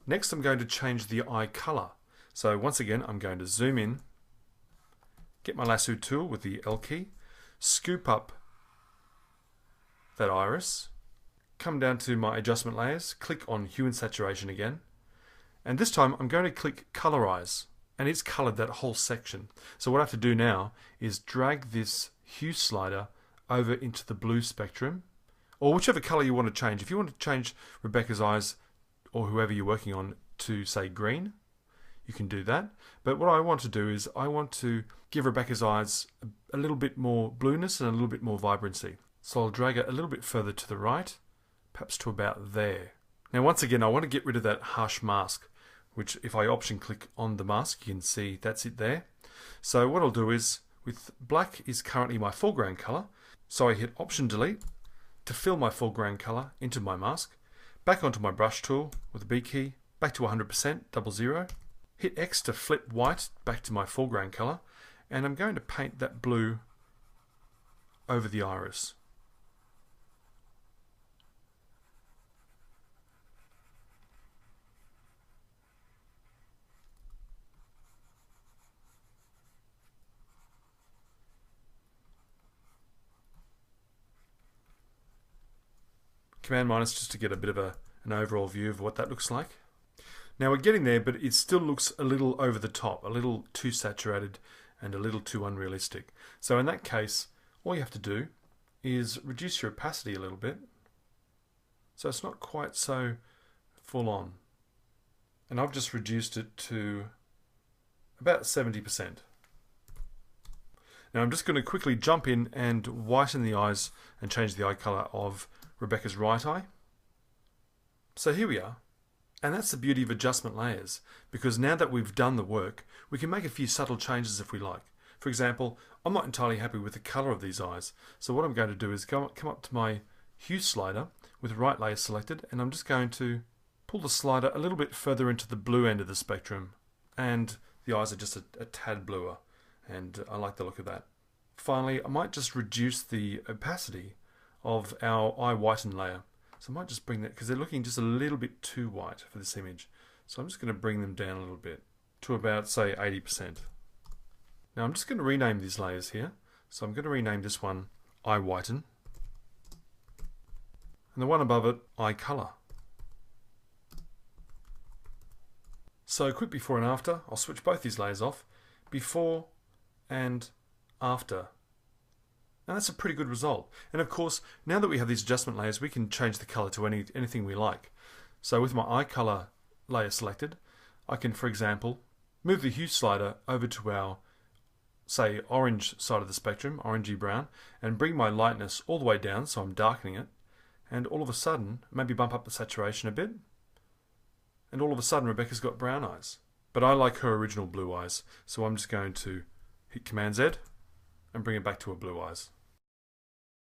Next I'm going to change the eye color. So once again I'm going to zoom in, get my lasso tool with the L key, scoop up that iris, come down to my adjustment layers, click on hue and saturation again, and this time I'm going to click colorize, and it's colored that whole section. So what I have to do now is drag this hue slider over into the blue spectrum, or whichever color you want to change. If you want to change Rebecca's eyes or whoever you're working on to say green, you can do that. But what I want to do is I want to give Rebecca's eyes a little bit more blueness and a little bit more vibrancy. So I'll drag it a little bit further to the right, perhaps to about there. Now once again I want to get rid of that harsh mask, which if I option click on the mask you can see that's it there. So what I'll do is, with black is currently my foreground color, so I hit option delete to fill my foreground color into my mask, back onto my brush tool with the B key, back to 100%, 00, hit X to flip white back to my foreground color, and I'm going to paint that blue over the iris. Command minus just to get a bit of an overall view of what that looks like. Now we're getting there, but it still looks a little over the top, a little too saturated and a little too unrealistic. So in that case, all you have to do is reduce your opacity a little bit so it's not quite so full on. And I've just reduced it to about 70%. Now I'm just going to quickly jump in and whiten the eyes and change the eye color of Rebecca's right eye. So here we are, and that's the beauty of adjustment layers, because now that we've done the work we can make a few subtle changes if we like. For example, I'm not entirely happy with the color of these eyes, so what I'm going to do is come up to my hue slider with right layer selected, and I'm just going to pull the slider a little bit further into the blue end of the spectrum, and the eyes are just a tad bluer, and I like the look of that. Finally, I might just reduce the opacity of our eye whiten layer. So I might just bring that, because they're looking just a little bit too white for this image. So I'm just going to bring them down a little bit to about, say, 80%. Now I'm just going to rename these layers here. So I'm going to rename this one eye whiten, and the one above it eye color. So quick before and after. I'll switch both these layers off. Before and after. And that's a pretty good result. And of course, now that we have these adjustment layers, we can change the color to anything we like. So with my eye color layer selected, I can, for example, move the hue slider over to our, say, orange side of the spectrum, orangey brown, and bring my lightness all the way down, so I'm darkening it. And all of a sudden, maybe bump up the saturation a bit. And all of a sudden, Rebecca's got brown eyes. But I like her original blue eyes, so I'm just going to hit Command Z and bring it back to her blue eyes.